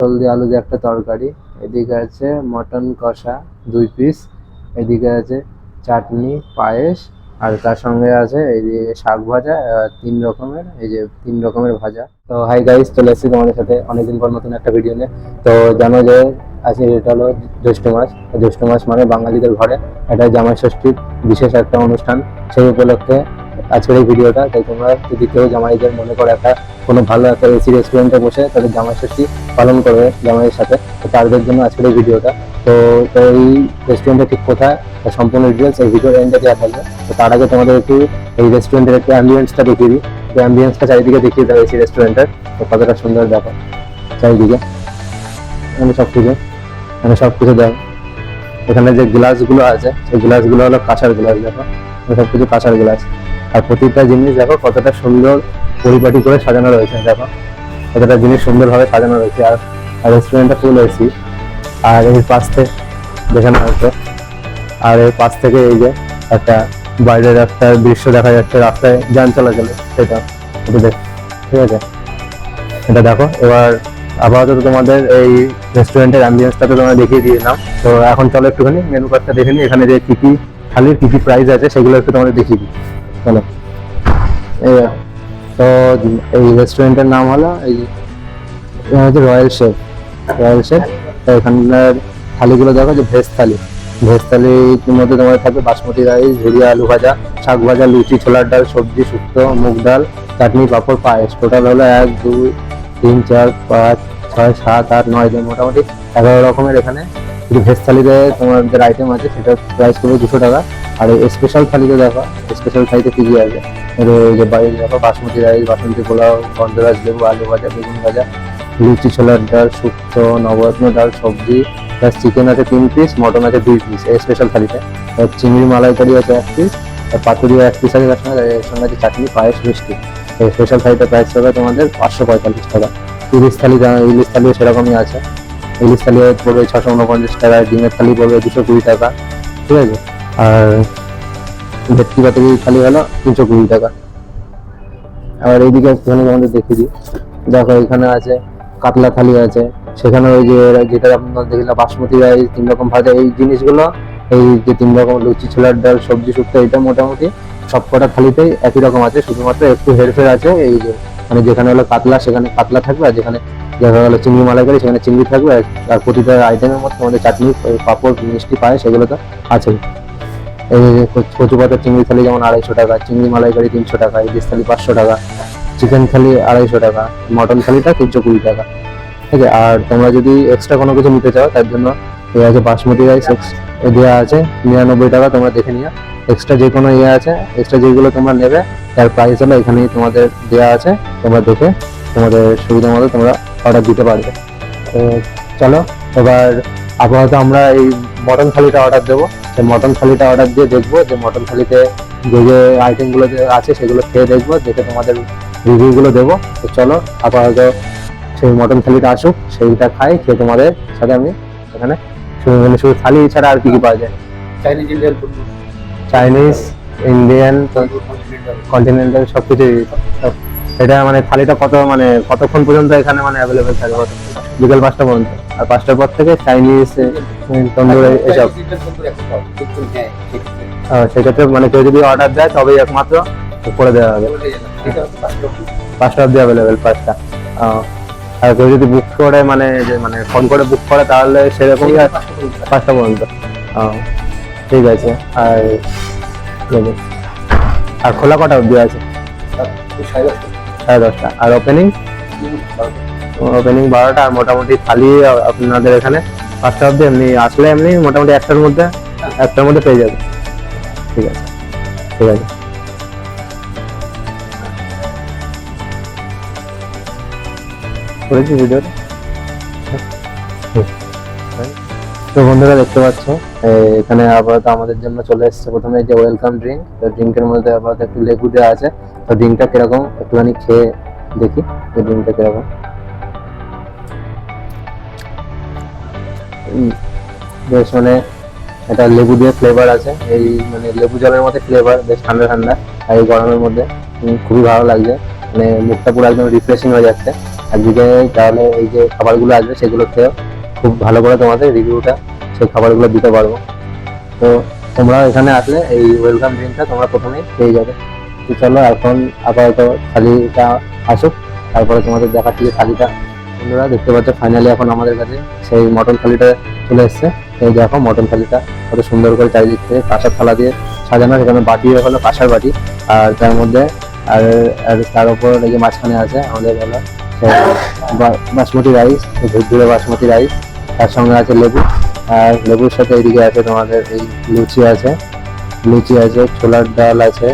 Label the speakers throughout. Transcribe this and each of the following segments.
Speaker 1: পটল দিয়ে আলু দিয়ে একটা তরকারি, এদিকে আছে মটন কষা 2 পিস, এদিকে আছে চাটনি, পায়েস, আর তার সঙ্গে আছে এই যে শাক ভাজা, 3 রকমের, এই যে 3 রকমের ভাজা। তো হাই গাইস, চলে এসেছি তোমাদের সাথে অনেকদিন পর নতুন একটা ভিডিও নিয়ে। তো জানো যে আজকে এটা হলো জ্যৈষ্ঠ মাস। জ্যৈষ্ঠ মাস মানে বাঙালিদের ঘরে এটা জামাই ষষ্ঠীর বিশেষ একটা অনুষ্ঠান। সেই উপলক্ষে আজকের এই ভিডিওটা। তাই তোমরা যদি কেউ জামাইদের মনে করে একটা কোনো ভালো একটা এসি রেস্টুরেন্টে বসে তাদের জামাই ষষ্ঠী পালন করবে জামাইয়ের সাথে, তো তাদের জন্য আজকের এই ভিডিওটা। তো তো এই রেস্টুরেন্টটা ঠিক কোথায়, তার সম্পূর্ণ ডিটেলস এই ভিডিওর এন্ডে দেওয়া থাকবে। তো তার আগে তোমাদের একটু এই রেস্টুরেন্টের একটু অ্যাম্বিয়েন্সটা দেখিয়ে দিই। তো অ্যাম্বিয়েন্সটা চারিদিকে দেখিয়ে দেবে এসি রেস্টুরেন্টের, তো কতটা সুন্দর দেখো চারিদিকে। এখানে সবকিছু দেখো। এখানে যে গ্লাসগুলো আছে সেই গ্লাসগুলো হলো কাঁচের গ্লাস, দেখো সবকিছু কাঁচের গ্লাস। আর প্রতিটা জিনিস দেখো কতটা সুন্দর পরিপাটি করে সাজানো রয়েছে, দেখো কতটা জিনিস সুন্দরভাবে সাজানো রয়েছে। আর রেস্টুরেন্টটা ফুল এসি। আর এর পাশ থেকে দেখানো হচ্ছে, আর এর পাশ থেকে এই যে একটা বাইরের একটা দৃশ্য দেখা যাচ্ছে, রাস্তায় যান চলাচলে, সেটা একটু দেখ, ঠিক আছে, এটা দেখো। এবার আপাতত তোমাদের এই রেস্টুরেন্টের অ্যাম্বিয়েন্সটা তো তোমরা দেখিয়ে দিলাম। তো এখন চলো একটুখানি মেনু কার্ডটা দেখে নিই, এখানে যে কি কি থালির কি কি প্রাইস আছে সেগুলো একটু তোমাদের দেখিয়ে দিই। চলো। তো এই রেস্টুরেন্টের নাম হলো এই হচ্ছে রয়্যাল শেফ। তো এখানকার থালিগুলো দেখো, যে ভেজ থালি। ভেজ থালির মধ্যে তোমার থাকবে বাসমতি রাইস, ঝুরিয়া আলু ভাজা, শাক ভাজা, লুচি, ছোলার ডাল, সবজি, শুক্তো, মুগ ডাল, চাটনি, পাঁপড়, পায়েস। টোটাল হলো 1 2 3 4 5 6 7 8 9 10, মোটামুটি 11 রকমের এখানে যদি ভেজ থালিতে তোমাদের আইটেম আছে, সেটার প্রাইস পড়বে 200 টাকা। আর এই স্পেশাল থালিতে দেখো, স্পেশাল থালিতে কি কি আছে, এই যে বাইরে দেখো বাসমতি রাইস, বাসন্তী পোলাও, গন্ধরাজ লেবু, আলু ভাজা, বেগুন ভাজা, লুচি, ছোলার ডাল, শুক্তো, নবরত্ন ডাল, সবজি, প্লাস চিকেন আছে 3 পিস, মটন আছে 2 পিস এই স্পেশাল থালিতে। চিংড়ি মালাইকারি আছে 1 পিস, পাতুরিয়া 1 পিস আছে, তার সঙ্গে এর সঙ্গে আছে চাটনি, পায়েস, মিষ্টি। এই স্পেশাল থালিটা প্রাইস হবে তোমাদের 545 টাকা। ইলিশ থালি, ইলিশ থালিও সেরকমই আছে। ইলিশ থালি পড়বে 649 টাকা, ডিমের থালি পড়বে 220 টাকা, ঠিক আছে। আর ভেটকি পাতুরি থালি হলো 320 টাকা। আর এইদিকে একটুখানি আমাদের দেখিয়ে দিই, দেখো এখানে আছে কাতলা থালি আছে, সেখানে ওই যে যেটা আপনার দেখলাম বাসমতি রাইস, 3 রকম ভাজা, এই জিনিসগুলো, এই যে 3 রকম লুচি, ছোলার ডাল, সবজি, শুক্তো, এটা মোটামুটি সবকটা থালিতেই একই রকম আছে। শুধুমাত্র একটু হেরফের আছে, এই যে মানে যেখানে হলো কাতলা সেখানে কাতলা থাকবে, আর যেখানে দেখা গেলো চিংড়ি মালাইকারি সেখানে চিংড়ি থাকবে। আর প্রতিটা আইটেমের মধ্যে আমাদের চাটনি, পাঁপড়, মিষ্টি, পায়েস এগুলো তো আছেই। এই কচু পাতার চিংড়ি থালি যেমন 250 টাকা, চিংড়ি মালাইকারি 300 টাকা, ইলিশ থালি 500 টাকা, চিকেন থালি 250 টাকা, মটন থালিটা 320 টাকা, ঠিক আছে। আর তোমরা যদি এক্সট্রা কোনো কিছু নিতে চাও তার জন্য এই আছে বাসমতি রাইস দেওয়া আছে 99 টাকা, তোমরা দেখে নিও। এক্সট্রা যে কোনো আছে, এক্সট্রা যেগুলো তোমরা নেবে তার প্রাইস হলো এখানেই তোমাদের দেওয়া আছে, তোমরা দেখে তোমাদের সুবিধা মতো তোমরা অর্ডার দিতে পারবে। তো চলো এবার আপাতত আমরা এই মটন থালিটা অর্ডার দেবো। সেই মটন থালিটা অর্ডার দিয়ে দেখবো যে মটন থালিতে যে যে আইটেমগুলো আছে সেগুলো খেয়ে দেখবো, দেখে তোমাদের রিভিউগুলো দেবো। তো চলো আপাতত সেই মটন থালিটা আসুক, সেইটা খাই, খেয়ে তোমাদের সাথে আমি এখানে শুধু থালি ছাড়া আর কি কি পাওয়া যায়। চাইনিজ, ইন্ডিয়ান, কন্টিনেন্টাল সবকিছুই। এটা মানে থালিটা কতক্ষণ পর্যন্ত এখানে অ্যাভেলেবেল থাকবে? বিকেল 5টা পর্যন্ত। আর 5টার পর থেকে চাইনিজ, তন্দুর এসব। সেক্ষেত্রে কেউ যদি অর্ডার দেয় তবেই একমাত্র করে দেওয়া হবে। 5টা অব্দি অ্যাভেলেবেল, 5টা। আর কেউ যদি বুক করে ফোন করে বুক করে তাহলে সেরকমই 5টা পর্যন্ত। ঠিক আছে। আর খোলা কটা অব্দি আছে? 10:30। আর ওপেনিং 12টা। আর মোটামুটি থালি আপনাদের এখানে 5টা অব্দি, এমনি আসলে এমনি মোটামুটি 1টার মধ্যে পেয়ে যাবে। ঠিক আছে, ঠিক আছে। করেছি ভিডিওটা। তো বন্ধুরা দেখতে পাচ্ছ এখানে আপাতত আমাদের জন্য চলে এসেছে প্রথমে যে ওয়েলকাম ড্রিঙ্ক। তো ড্রিঙ্কের মধ্যে আপাতত একটু লেবু দেওয়া আছে। তো ড্রিঙ্কটা কিরকম একটুখানি খেয়ে দেখি, এই ড্রিঙ্কটা কিরকম। বেশ এটা লেবু দিয়ে ফ্লেভার আছে, এই লেবু জলের মধ্যে ফ্লেভার, বেশ ঠান্ডা ঠান্ডা। আর এই গরমের মধ্যে খুবই ভালো লাগছে, মুখটা পুরো একদম রিফ্রেশিং হয়ে যাচ্ছে। একদিকে, তাহলে এই যে খাবারগুলো আসবে সেগুলো খেয়েও খুব ভালো করে তোমাদের রিভিউটা সেই খাবারগুলো দিতে পারবো। তো তোমরা এখানে আসলে এই ওয়েলকাম ড্রিঙ্কটা তোমরা প্রথমেই পেয়ে যাবে। তো চলো এখন আপাতত থালিটা আসুক, তারপরে তোমাদের দেখাচ্ছি যে থালিটা। বন্ধুরা দেখতে পাচ্ছ ফাইনালি এখন আমাদের কাছে সেই মটন থালিটা চলে এসছে। এই দেখো মটন থালিটা কত সুন্দর করে চারিদিক থেকে কাঁসার থালা দিয়ে সাজানো, সেখানে বাটি হলো কাঁসার বাটি, আর তার মধ্যে আর আর তার উপর এই যে মাঝখানে আছে আমাদের হলো বাসমতি রাইস, ঝুরঝুরে বাসমতি রাইস, তার সঙ্গে আছে লেবু, আর লেবুর সাথে এদিকে আছে তোমাদের এই লুচি আছে, ছোলার ডাল আছে,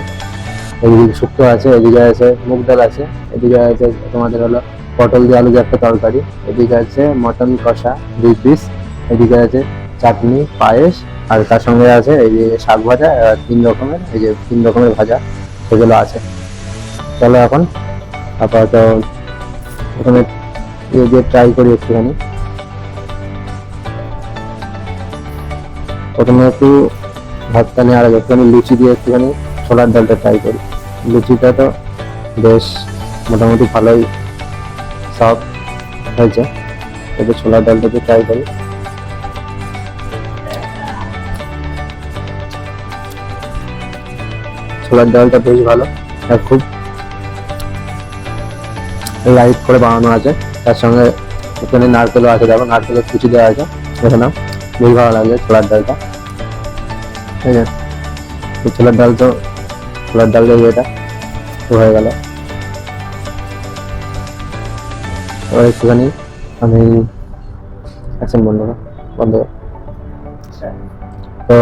Speaker 1: এদিকে শুক্তো আছে, এদিকে আছে মুগ ডাল আছে, এদিকে আছে তোমাদের হলো পটল দিয়ে আলু দিয়ে একটা তরকারি, এদিকে আছে মটন কষা 2 পিস, এদিকে আছে চাটনি, পায়েস, আর তার সঙ্গে আছে এই যে শাক ভাজা, আর 3 রকমের এই যে 3 রকমের ভাজা সেগুলো আছে। চলো এখন আপাতত প্রথমে এই যে ট্রাই করি একটুখানি। প্রথমে একটু ভাতটা নেওয়ার আগে একটুখানি লুচি দিয়ে একটুখানি ছোলার ডালটা ট্রাই করি। লুচিটা তো বেশ মোটামুটি ভালোই সফট হয়েছে, এবার ছোলার ডালটা দিয়ে ট্রাই করি। ছোলার ডালটা বেশ ভালো, আর খুব লাইট করে বানানো আছে, তার সঙ্গে একটুখানি নারকেলও আছে, দেখো নারকেলের কুচি দেওয়া আছে, দেখে নাও বেশ ভালো লাগছে ছোলার ডালটা। ঠিক আছে, ছোলার ডাল তো ছোলার ডাল দিয়ে এটা হয়ে গেল। এবার একটুখানি আমি অ্যাকশন বন্ধ বন্ধ। তো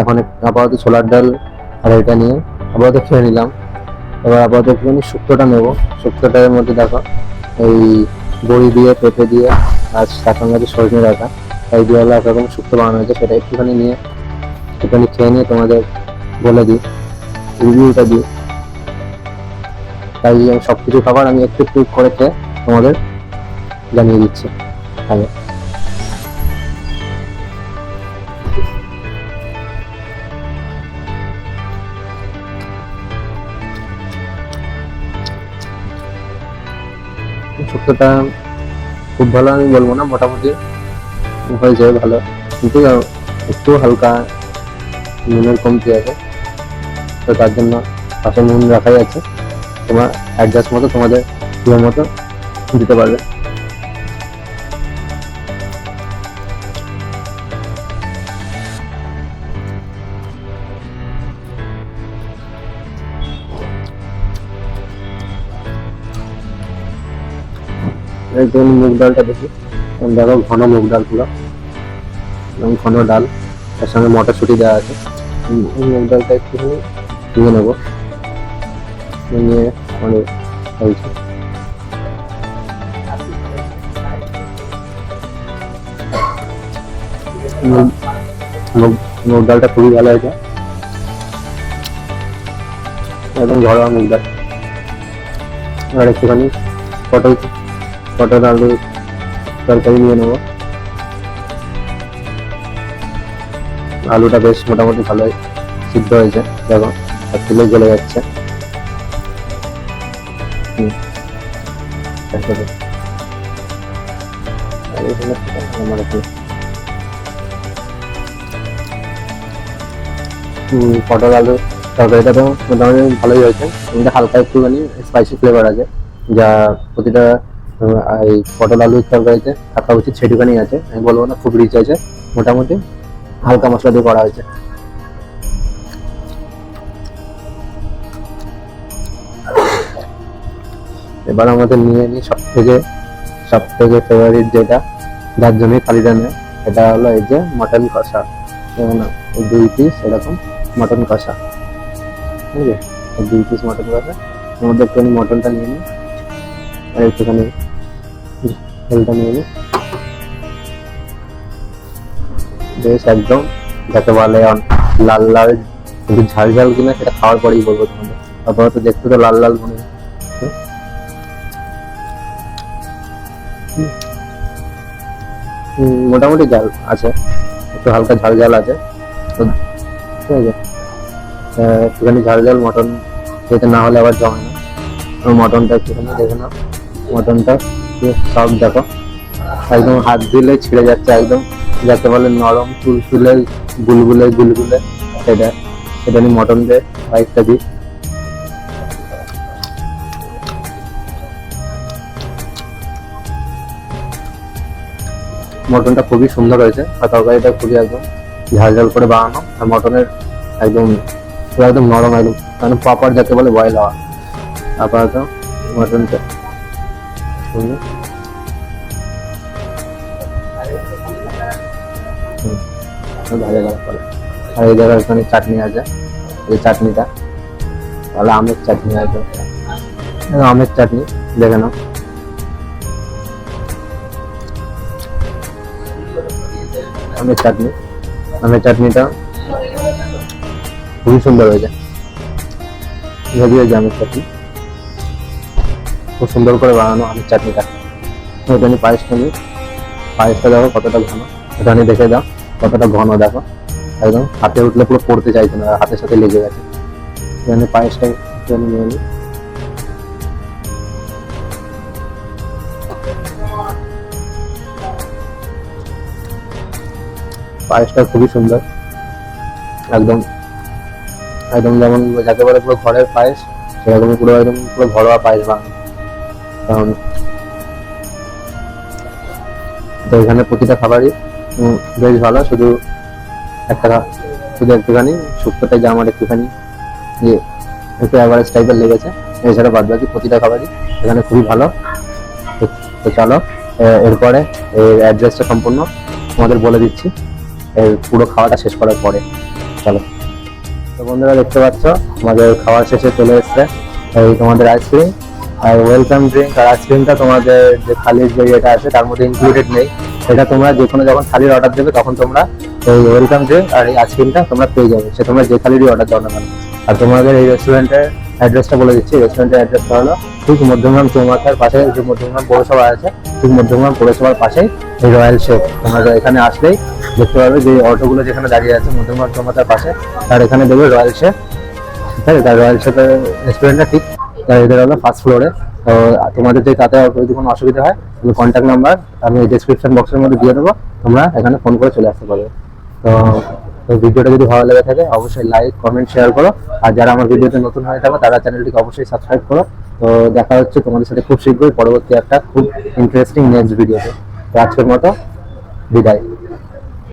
Speaker 1: এখন আপাতত ছোলার ডাল আর এটা নিয়ে আপাতত খেয়ে নিলাম। এবার আপাতত একটুখানি শুক্তোটা নেবো। শুক্তোটার মধ্যে দেখো এই বড়ি দিয়ে, পেঁপে দিয়ে, আর তার সঙ্গে আছে সজনে ডাঁটা, এই দিয়ে হলো একরকম শুক্তো বানানো হয়েছে, সেটা একটুখানি খেয়ে নিয়ে তোমাদের বলে দিই, রিভিউটা দিই। তাই সব কিছু খাবার আমি একটু একটু করে খেয়ে তোমাদের জানিয়ে দিচ্ছি আগে। শুক্তোটা খুব ভালো আমি বলবো না, মোটামুটি হয়েছে ভালো, কিন্তু একটু হালকা নুনের কমতি আছে, তো তার জন্য পাশে নুন রাখাই আছে, তোমার অ্যাডজাস্ট মতো তোমাদের প্রিয় মতো দিতে পারবে। একদম মুগ ডালটা দেখি, দেখো ঘন মুগ ডাল পুরো এবং ঘন ডাল, তার সঙ্গে মটরশুঁটি দেওয়া আছে। মুগ ডালটা একটুখানি নিয়ে নেবো, নিয়ে অনেক হয়েছে। মুগ ডালটা খুবই ভালো হয়েছে, একদম ঘরোয়া মুগ ডাল। আর একটুখানি পটল আলু তরকারি নিয়ে নেবো। আলুটা বেশ মোটামুটি ভালোই সিদ্ধ হয়েছে, দেখো এক কিলো জ্বলে যাচ্ছে। পটল আলু তরকারিটা তো মোটামুটি ভালোই হয়েছে, কিন্তু হালকা একটুখানি স্পাইসি ফ্লেভার আছে, যা প্রতিটা এই পটল আলুর তরকারিতে থাকা উচিত সেটুখানি আছে, আমি বলবো না খুব রিচ আছে, মোটামুটি হালকা মশলা দিয়ে করা হয়েছে। এবার আমাদের নিয়ে নিই সব থেকে ফেভারিট যেটা, যার জন্যই থালিটা নেয়, এটা হলো এই যে মটন কষা, 2 পিস এরকম মটন কষা। ঠিক আছে, 2 পিস মটন কষা, এর মধ্যে একটুখানি মটনটা নিয়ে নিই, আর একটুখানি ঝোলটা নিয়ে নিই, বেশ একদম যাতে বলে লাল লাল, কিন্তু ঝাল ঝাল কিনা সেটা খাওয়ার পরেই বলবো তোমাদের, আপাতত দেখতে তো লাল লাল মনে হয়। মোটামুটি ঝাল আছে, একটু হালকা ঝাল ঝাল আছে, ঠিক আছে। একটুখানি ঝাল ঝাল মটন খেতে না হলে আবার জমে না, মটনটা একটুখানি দেখে নাও, মটনটা সব দেখো একদম হাত দিলে ছিঁড়ে যাচ্ছে, একদম যাকে বলে নরম তুলতুলে গুলগুলে গুলগুলে, সেটা সেটা নিয়ে মটন দিয়ে কয়েকটা দিই। মটনটা খুবই সুন্দর হয়েছে, আর তরকারিটা খুবই একদম ঝাল ঝাল করে বানানো, আর মটনের একদম পুরো একদম নরম, একদম মানে প্রপার যাকে বলে বয়েল হওয়া। আপাতত মটনটা সুন্দর। ভালো লাগা পরে আর এই জায়গায় এখানে চাটনি আছে, এই চাটনিটা তাহলে আমের চাটনি আছে, আমের চাটনি দেখে নাও। আমের চাটনি, আমের চাটনিটা খুবই সুন্দর হয়েছে, হেভি হয়েছে আমের চাটনি, খুব সুন্দর করে বানানো আমের চাটনিটা। এটা নিয়ে পায়েসটা নিই, পায়েসটা দেখো কতটা ঘন, এটা নিয়ে দেখে দাও কতটা ঘন দেখো, একদম হাতে উঠলে পুরো পড়তে চাইছে না, হাতের সাথে লেগে গেছে। এখানে পায়েসটা নিয়ে নিই, পায়েসটা খুবই সুন্দর, একদম একদম যেমন যাকে বলে পুরো ঘরের পায়েস, সেরকমই পুরো একদম পুরো ঘরোয়া পায়েস বানানো। কারণ তো এখানে প্রতিটা খাবারই বেশ ভালো, শুধু একটুখানি শুক্তোটা যে আমার একটুখানি ইয়ে একটু অ্যাভারেজ টাইপের লেগেছে, এছাড়া বাদ বাকি প্রতিটা খাবারই এখানে খুবই ভালো। তো চলো এরপরে এর অ্যাড্রেসটা সম্পূর্ণ তোমাদের বলে দিচ্ছি এর পুরো খাওয়াটা শেষ করার পরে। চলো। তো বন্ধুরা দেখতে পাচ্ছ আমাদের খাওয়া শেষে চলে এসছে এই তোমাদের আইসক্রিম আর ওয়েলকাম ড্রিঙ্ক। আর আইসক্রিমটা তোমাদের যে থালির যে ইয়েটা আছে তার মধ্যে ইনক্লুডেড নেই, এটা তোমরা যে কোনো যখন থালির অর্ডার দেবে তখন তোমরা এই ওয়েলকাম ড্রিঙ্ক আর এই আইসক্রিমটা তোমরা পেয়ে যাবে, সে তোমরা যে থালিরই অর্ডার দাও না কেন। আর তোমাদের এই রেস্টুরেন্টের অ্যাড্রেসটা বলে দিচ্ছি, রেস্টুরেন্টের অ্যাড্রেসটা হলো ঠিক মধ্যমগ্রাম চৌমাথার পাশে যে মধ্যমগ্রাম পৌরসভা আছে, ঠিক মধ্যমগ্রাম পৌরসভার পাশেই এই রয়্যাল শেফ। তোমরা এখানে আসলেই দেখতে পাবে যে অটোগুলো যেখানে দাঁড়িয়ে আছে মধ্যমগ্রাম চৌমাথার পাশে, তার এখানে দেবে রয়্যাল শেফ, ঠিক আছে। তার রয়্যাল শেফের রেস্টুরেন্টটা ঠিক এদের হলো ফার্স্ট ফ্লোরে। তো তোমাদের যদি তাতে যদি কোনো অসুবিধা হয় তুমি কন্ট্যাক্ট নাম্বার আমি ডিসক্রিপশন বক্সের মধ্যে দিয়ে দেবো, তোমরা এখানে ফোন করে চলে আসতে পারবে। তো ভিডিওটা যদি ভালো লেগে থাকে অবশ্যই লাইক কমেন্ট শেয়ার করো, আর যারা আমার ভিডিওতে নতুন হয়ে থাকো তারা চ্যানেলটিকে অবশ্যই সাবস্ক্রাইব করো। তো দেখা হচ্ছে তোমাদের সাথে খুব শীঘ্রই পরবর্তী একটা খুব ইন্টারেস্টিং নেক্সট ভিডিওতে। তো আজকের মতো বিদায়।